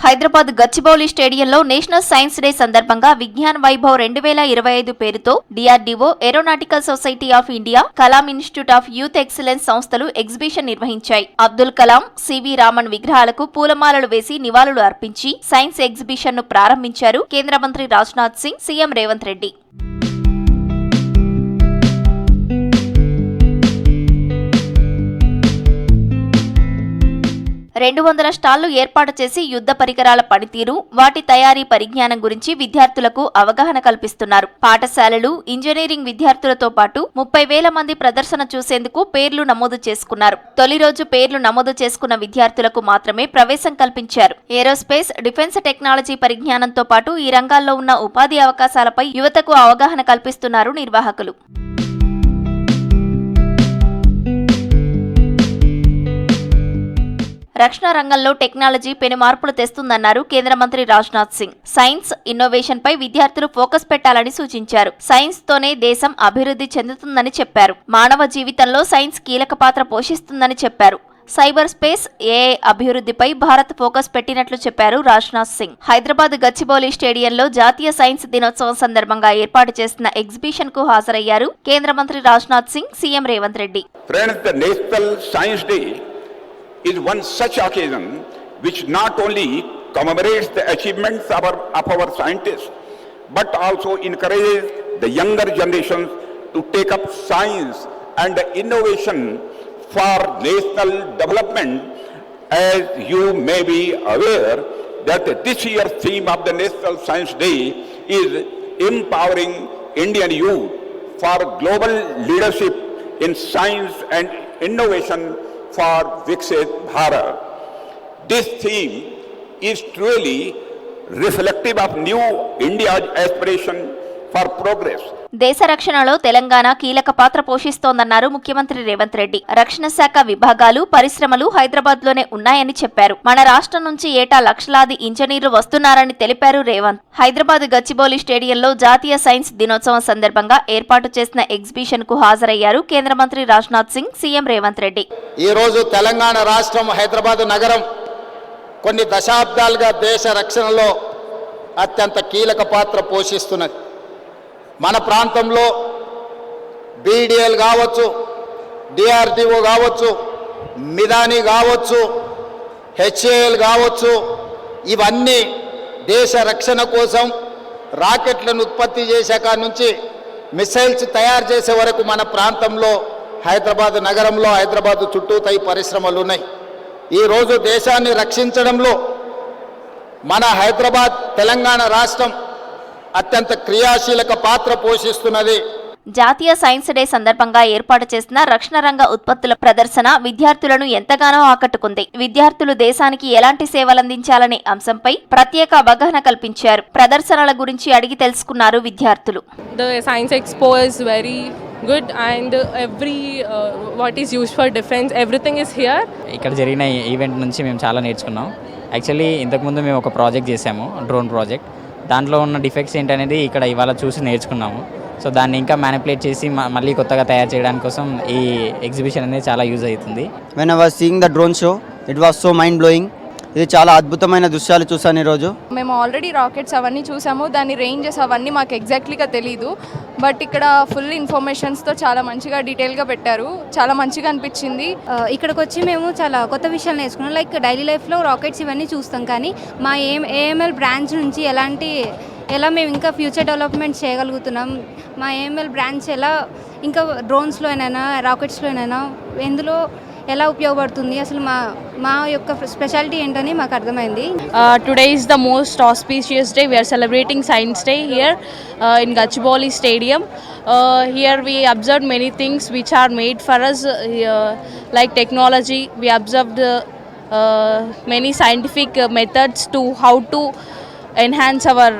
హైదరాబాద్ గచ్చిబౌలి స్టేడియంలో నేషనల్ సైన్స్ డే సందర్భంగా విజ్ఞాన్ వైభవ్ 2025 పేరుతో DRDO, aeronautical society of India, Kalam institute of youth excellence సంస్థలు ఎగ్జిబిషన్ నిర్వహించాయి. అబ్దుల్ కలాం, సివి రామన్ విగ్రహాలకు పూలమాలలు వేసి నివాళులు అర్పించి సైన్స్ ఎగ్జిబిషన్ ను ప్రారంభించారు కేంద్ర మంత్రి రాజ్నాథ్ సింగ్, సీఎం రేవంత్ రెడ్డి. 200 స్టాళ్లు ఏర్పాటు చేసి యుద్ధ పరికరాల పనితీరు, వాటి తయారీ పరిజ్ఞానం గురించి విద్యార్థులకు అవగాహన కల్పిస్తున్నారు. పాఠశాలలు, ఇంజనీరింగ్ విద్యార్థులతో పాటు 30,000 మంది ప్రదర్శన చూసేందుకు పేర్లు నమోదు చేసుకున్నారు. తొలి రోజు పేర్లు నమోదు చేసుకున్న విద్యార్థులకు మాత్రమే ప్రవేశం కల్పించారు. ఏరోస్పేస్, డిఫెన్స్ టెక్నాలజీ పరిజ్ఞానంతో పాటు ఈ రంగాల్లో ఉన్న ఉపాధి అవకాశాలపై యువతకు అవగాహన కల్పిస్తున్నారు నిర్వాహకులు. రక్షణ రంగంలో టెక్నాలజీ పెను మార్పులు తెస్తుందన్నారు కేంద్ర మంత్రి రాజ్నాథ్ సింగ్. సైన్స్, ఇన్నోవేషన్ పై విద్యార్థులు ఫోకస్ పెట్టాలని సూచించారు. సైన్స్ తోనే దేశం అభివృద్ధి చెందుతుందని చెప్పారు. మానవ జీవితంలో సైన్స్ కీలక పాత్ర పోషిస్తుందని చెప్పారు. సైబర్ స్పేస్, ఏఐ అభివృద్ధిపై భారత్ ఫోకస్ పెట్టినట్లు చెప్పారు రాజ్నాథ్ సింగ్. హైదరాబాద్ గచ్చిబౌలి స్టేడియంలో జాతీయ సైన్స్ దినోత్సవం సందర్భంగా ఏర్పాటు చేసిన ఎగ్జిబిషన్ కు హాజరయ్యారు కేంద్ర మంత్రి Rajnath Singh, CM Revanth Reddy. Friends, the National Science Day is one such occasion which not only commemorates the achievements of our scientists, but also encourages the younger generations to take up science and innovation for national development. As you may be aware that this year's theme of the National Science Day is empowering Indian youth for global leadership in science and innovation for Viksit Bharat. This theme is truly reflective of new India's aspiration for progress. దేశ రక్షణలో తెలంగాణ కీలక పాత్ర పోషిస్తోందన్నారు ముఖ్యమంత్రి రేవంత్ రెడ్డి. రక్షణ శాఖ విభాగాలు, పరిశ్రమలు హైదరాబాద్ లోనే ఉన్నాయని చెప్పారు. మన రాష్ట్రం నుంచి ఏటా లక్షలాది ఇంజనీర్లు వస్తున్నారని తెలిపారు రేవంత్. హైదరాబాద్ గచ్చిబౌలి స్టేడియంలో జాతీయ సైన్స్ దినోత్సవం సందర్భంగా ఏర్పాటు చేసిన ఎగ్జిబిషన్ కు హాజరయ్యారు కేంద్ర మంత్రి రాజ్నాథ్ సింగ్, సీఎం రేవంత్ రెడ్డి. ఈ రోజు తెలంగాణ రాష్ట్రం, హైదరాబాద్ నగరం కొన్ని దశాబ్దాలుగా దేశ రక్షణలో అత్యంత కీలక పాత్ర పోషిస్తున్నది. మన ప్రాంతంలో బీడీఎల్ కావచ్చు, డిఆర్డిఓ కావచ్చు, మిదాని కావచ్చు, హెచ్ఏఎల్ కావచ్చు, ఇవన్నీ దేశ రక్షణ కోసం రాకెట్లను ఉత్పత్తి చేసే కాడ నుంచి మిసైల్స్ తయారు చేసే వరకు మన ప్రాంతంలో హైదరాబాద్ నగరంలో, హైదరాబాద్ చుట్టూతా ఈ పరిశ్రమలు ఉన్నాయి. ఈరోజు దేశాన్ని రక్షించడంలో మన హైదరాబాద్, తెలంగాణ రాష్ట్రం అత్యంత క్రియాశీలక పాత్ర పోషిస్తున్నది. జాతీయ సైన్స్ డే సందర్భంగా ఏర్పాటు చేసిన రక్షణ రంగ ఉత్పత్తుల ప్రదర్శన విద్యార్థులను ఎంతగానో ఆకట్టుకుంది. విద్యార్థులు దేశానికి ఎలాంటి సేవలందించాలనే అంశంపై ప్రత్యేక అవగాహన కల్పించారు. ప్రదర్శనల గురించి అడిగి తెలుసుకున్నారు విద్యార్థులు. The science expo is very good and what is used for defense, everything is here. ఇక్కడ జరిగిన ఈవెంట్ నుంచి మేము చాలా నేర్చుకున్నాం. యాక్చువల్లీ ఇంతకుముందు మేము ఒక ప్రాజెక్ట్ చేసాము, డ్రోన్ ప్రాజెక్ట్. దాంట్లో ఉన్న డిఫెక్ట్స్ ఏంటనేది ఇక్కడ ఇవాళ చూసి నేర్చుకున్నాము. సో దాన్ని ఇంకా మ్యానిపులేట్ చేసి మళ్ళీ కొత్తగా తయారు చేయడానికి కోసం ఈ ఎగ్జిబిషన్ అనేది చాలా యూజ్ అవుతుంది. When I was seeing the drone show, it was so mind blowing. ఇది చాలా అద్భుతమైన దృశ్యాలు చూసాను ఈరోజు. మేము ఆల్రెడీ రాకెట్స్ అవన్నీ చూసాము, దాని రేంజెస్ అవన్నీ మాకు ఎగ్జాక్ట్లీగా తెలీదు. బట్ ఇక్కడ ఫుల్ ఇన్ఫర్మేషన్స్తో చాలా మంచిగా డీటెయిల్గా పెట్టారు, చాలా మంచిగా అనిపించింది. ఇక్కడికి వచ్చి మేము చాలా కొత్త విషయాలు నేర్చుకున్నాం. లైక్ డైలీ లైఫ్లో రాకెట్స్ ఇవన్నీ చూస్తాం, కానీ మా ఏఎంఎల్ బ్రాంచ్ నుంచి ఎలా మేము ఇంకా ఫ్యూచర్ డెవలప్మెంట్ చేయగలుగుతున్నాం, మా ఏఎంఎల్ బ్రాంచ్ ఎలా ఇంకా డ్రోన్స్లో అయినా రాకెట్స్లో అయినా ఎందులో ఎలా ఉపయోగపడుతుంది, అసలు మా యొక్క స్పెషాలిటీ ఏంటని మాకు అర్థమైంది. Today is the most auspicious day. We are celebrating Science Day here in Gachibowli Stadium. Here we observed many things which are made for us, like technology. We observed many scientific methods to how to enhance our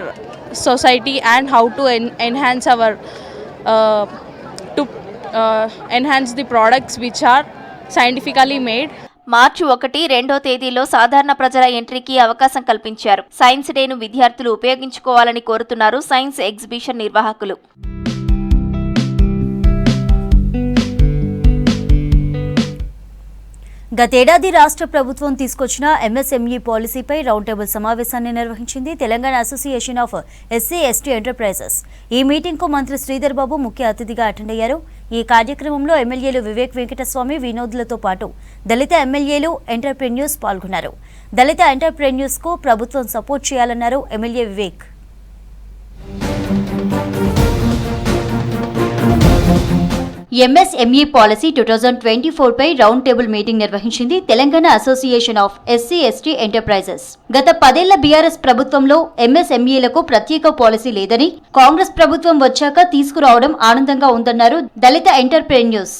society and how to enhance our enhance the products which are scientifically made. మార్చి 1, 2 సాధారణ ప్రజల ఎంట్రీకి అవకాశం కల్పించారు. Science డేను విద్యార్థులు ఉపయోగించుకోవాలని కోరుతున్నారు science exhibition నిర్వాహకులు. గతేడాది రాష్ట్ర ప్రభుత్వం తీసుకొచ్చిన ఎంఎస్ఎంఈ పాలసీపై రౌండ్ టేబుల్ సమావేశాన్ని నిర్వహించింది Telangana association of SC ST enterprises. ఈ మీటింగ్కు మంత్రి శ్రీధర్ బాబు ముఖ్య అతిథిగా అటెండ్ అయ్యారు. ఈ కార్యక్రమంలో ఎమ్మెల్యేలు వివేక్ వెంకటస్వామి, వినోద్లతో పాటు దళిత ఎమ్మెల్యేలు, ఎంటర్ప్రెన్యూర్స్ పాల్గొన్నారు. దళిత ఎంటర్ప్రెన్యూర్స్కు ప్రభుత్వం సపోర్ట్ చేయాలన్నారు ఎమ్మెల్యే వివేక్. ఎంఎస్ఎంఈ పాలసీ 2024 పై రౌండ్ టేబుల్ మీటింగ్ నిర్వహించింది Telangana association of SC ST enterprises. గత 10 ఏళ్ల బీఆర్ఎస్ ప్రభుత్వంలో ఎంఎస్ఎంఈలకు ప్రత్యేక పాలసీ లేదని, కాంగ్రెస్ ప్రభుత్వం వచ్చాక తీసుకురావడం ఆనందంగా ఉందన్నారు దళిత ఎంటర్ప్రెన్యూర్స్.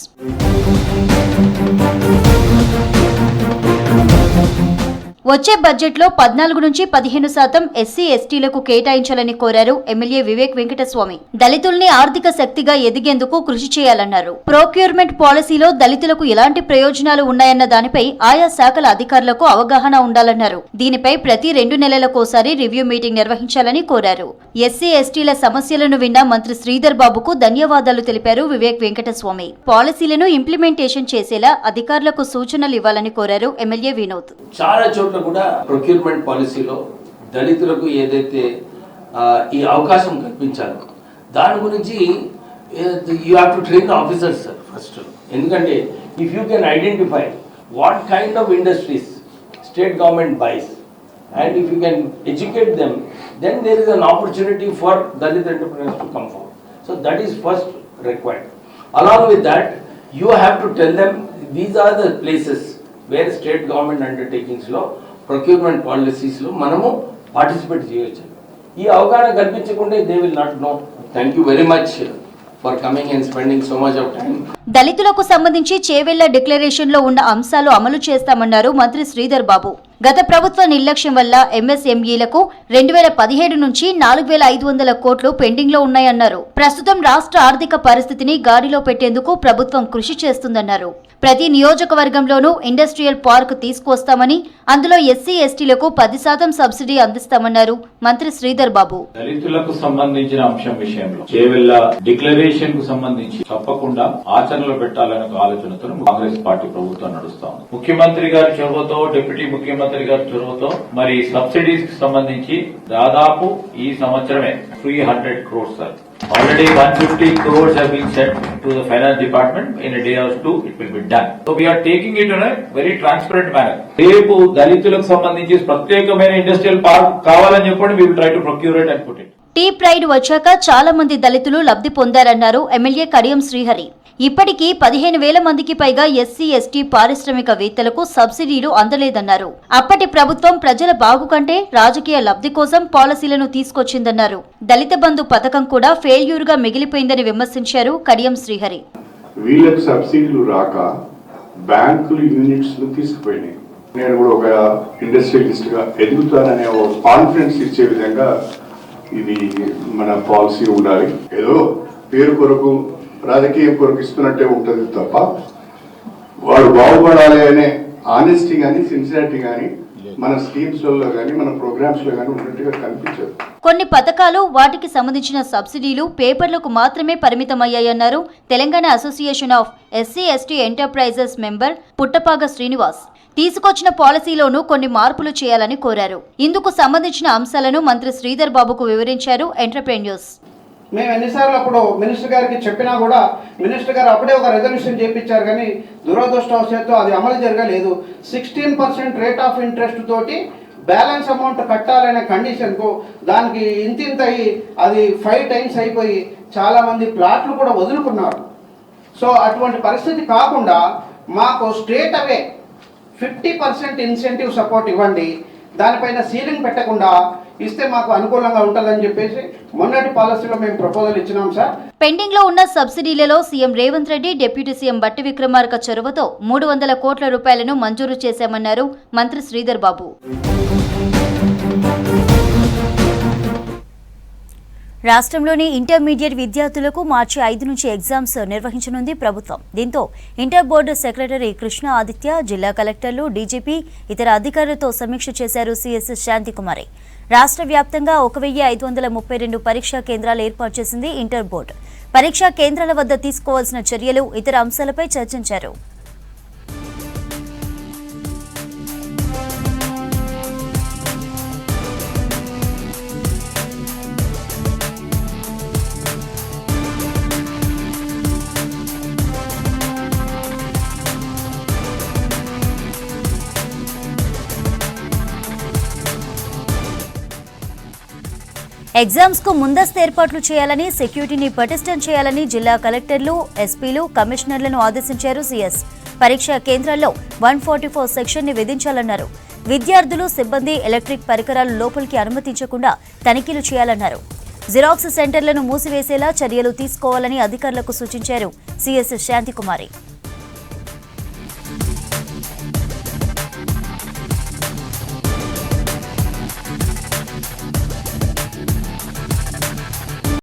వచ్చే బడ్జెట్లో 14 నుంచి 15% ఎస్సీ ఎస్టీలకు కేటాయించాలని కోరారు ఎమ్మెల్యే వివేక్ వెంకటస్వామి. దళితుల్ని ఆర్థిక శక్తిగా ఎదిగేందుకు కృషి చేయాలన్నారు. ప్రొక్యూర్మెంట్ పాలసీలో దళితులకు ఎలాంటి ప్రయోజనాలు ఉన్నాయన్న దానిపై ఆయా శాఖల అధికారులకు అవగాహన ఉండాలన్నారు. దీనిపై ప్రతి 2 నెలలకోసారి రివ్యూ మీటింగ్ నిర్వహించాలని కోరారు. ఎస్సీ ఎస్టీల సమస్యలను విన్న మంత్రి శ్రీధర్ బాబుకు ధన్యవాదాలు తెలిపారు వివేక్ వెంకటస్వామి. పాలసీలను ఇంప్లిమెంటేషన్ చేసేలా అధికారులకు సూచనలు ఇవ్వాలని కోరారు ఎమ్మెల్యే వినోద్. కూడా ప్రొక్యూర్మెంట్ పాలసీలో దళితులకు ఏదైతే ఈ అవకాశం కల్పించాలో దాని గురించి you have to train officers sir first. ఎందుకంటే if you can identify what kind of industries state government buys and if you can educate them then there is an opportunity for Dalit entrepreneurs to come forward. So that is first required. Along with that you have to tell them these are the places where state government అండర్టేకింగ్స్లో procurement పాలసీస్లో మనము participate చేయొచ్చు. ఈ అవగాహన కల్పించకుంటే they will not know. Thank you very much for coming and spending so much of time. దళితులకు సంబంధించి చేవెళ్ల డిక్లరేషన్లో ఉన్న అంశాలు అమలు చేస్తామన్నారు మంత్రి శ్రీధర్ బాబు. గత ప్రభుత్వ నిర్లక్ష్యం వల్ల ఎంఎస్ఎంఈలకు 2017 నుంచి 4,500 కోట్లు పెండింగ్ లో ఉన్నాయన్నారు. ప్రస్తుతం రాష్ట్ర ఆర్థిక పరిస్థితిని గాడిలో పెట్టేందుకు ప్రభుత్వం కృషి చేస్తుందన్నారు. ప్రతి నియోజకవర్గంలోనూ ఇండస్ట్రియల్ పార్క్ తీసుకొస్తామని, అందులో ఎస్సీ ఎస్టీలకు 10% సబ్సిడీ అందిస్తామన్నారు మంత్రి శ్రీధర్ బాబు. దళితులకు సంబంధించిన అంశం విషయంలో చేవెళ్ల డిక్లరేషన్ కు సంబంధించి తప్పకుండా ఆచరణలో పెట్టాలనే ఆలోచనతో కాంగ్రెస్ పార్టీ ప్రభుత్వం నడుస్తోంది. ముఖ్యమంత్రి గారి చొరవతో, డిప్యూటీ ముఖ్యమంత్రి గారి చొరవతో మరి సబ్సిడీస్ కి సంబంధించి దాదాపు ఈ సంవత్సరమే 300 crores sir. Already 150 crores have been sent to the finance department. In a day or two, it will be done. So we are taking it in a very transparent manner. రేపు దళితులకు సంబంధించి ప్రత్యేకమైన industrial park కావాలని చెప్పండి, we will try to procure it and put it. Tea pride వచ్చాక చాలా మంది దళితులు లబ్ధి పొందారన్నారు ఎమ్మెల్యే కడియం శ్రీహరి. ఇప్పటికీ 15,000 మందికి పైగా ఎస్సీ ఎస్టీ పారిశ్రామికవేత్తలకు సబ్సిడీలు అందలేదన్నారు. అప్పటి ప్రభుత్వం ప్రజల బాగు కంటే రాజకీయ లబ్ధి కోసం పాలసీలను తీసుకొచ్చిందన్నారు. దళిత బంధు పథకం కూడా ఫెయిల్యూర్ గా మిగిలిపోయిందని విమర్శించారు కడియం శ్రీహరి. వీళ్ళకి సబ్సిడీలు రాక బ్యాంకులు యూనిట్స్ తీసుకుపోయినాయి. నేను కూడా ఒక ఇండస్ట్రియలిస్ట్ గా ఎదుగుతాననే ఒక కాన్ఫిడెన్స్ ఇచ్చే విధంగా ఇది మన పాలసీ ఉండాలి. ఏదో పేరు కొరకు రాజకీయం కొరకు ఇస్తున్నట్టే ఉంటుంది తప్ప వాడు బాగుపడాలి అనే ఆనెస్టీ కానీ సిన్సియారిటీ కానీ మన స్కీమ్స్ లో కానీ మన ప్రోగ్రామ్స్ లో కానీ ఉన్నట్టుగా కనిపించదు. కొన్ని పథకాలు, వాటికి సంబంధించిన సబ్సిడీలు పేపర్లకు మాత్రమే పరిమితమయ్యాయన్నారు Telangana association of SC ST enterprises member Puttapaga Srinivas. తీసుకొచ్చిన పాలసీలోనూ కొన్ని మార్పులు చేయాలని కోరారు. ఇందుకు సంబంధించిన అంశాలను మంత్రి శ్రీధర్ బాబుకు వివరించారు ఎంటర్ప్రెన్యూర్స్. మేము ఎన్నిసార్లు అప్పుడు మినిస్టర్ గారికి చెప్పినా కూడా మినిస్టర్ గారు అప్పుడే ఒక రెజల్యూషన్ చేయించారు, కానీ దురదృష్టవశాత్తు అది అమలు జరగలేదు. 16% రేట్ ఆఫ్ ఇంట్రెస్ట్ తోటి బ్యాలెన్స్ అమౌంట్ కట్టాలనే కండిషన్కు దానికి ఇంతింత అది 5 times అయిపోయి చాలామంది ప్లాట్లు కూడా వదులుకున్నారు. సో అటువంటి పరిస్థితి కాకుండా మాకు స్ట్రేట్ అవే 50% ఇన్సెంటివ్ సపోర్ట్ ఇవ్వండి, దానిపైన సీలింగ్ పెట్టకుండా ఇస్తే మాకు అనుకూలంగా ఉంటుందని చెప్పేసి మొన్నటి పాలసీలో మేము ప్రపోజల్ ఇచ్చినాం సార్. పెండింగ్ లో ఉన్న సబ్సిడీలలో CM Revanth Reddy, deputy CM Bhatti Vikramarka చొరవతో 300 కోట్ల రూపాయలను మంజూరు చేశామన్నారు మంత్రి శ్రీధర్ బాబు. రాష్ట్రంలోని ఇంటర్మీడియట్ విద్యార్థులకు మార్చి 5 నుంచి ఎగ్జామ్స్ నిర్వహించనుంది ప్రభుత్వం. దీంతో inter board secretary Krishna Aditya, జిల్లా కలెక్టర్లు, డీజీపీ, ఇతర అధికారులతో సమీక్ష చేశారు సిఎస్ శాంతికుమారి. రాష్ట్ర వ్యాప్తంగా 1,532 పరీక్షా కేంద్రాలు ఏర్పాటు చేసింది ఇంటర్ బోర్డు. పరీక్షా కేంద్రాల వద్ద తీసుకోవాల్సిన చర్యలు, ఇతర అంశాలపై చర్చించారు. ఎగ్జామ్స్ కు ముందస్తు ఏర్పాట్లు చేయాలని, సెక్యూరిటీని పటిష్టం చేయాలని జిల్లా కలెక్టర్లు, ఎస్పీలు, కమిషనర్లను ఆదేశించారు సీఎస్. పరీక్షా కేంద్రాల్లో 144 సెక్షన్ ని విధించాలన్నారు. విద్యార్థులు, సిబ్బంది ఎలక్ట్రిక్ పరికరాలు లోపలికి అనుమతించకుండా తనిఖీలు చేయాలన్నారు. జిరాక్స్ సెంటర్లను మూసివేసేలా చర్యలు తీసుకోవాలని అధికారులకు సూచించారు సీఎస్ శాంతికుమారి.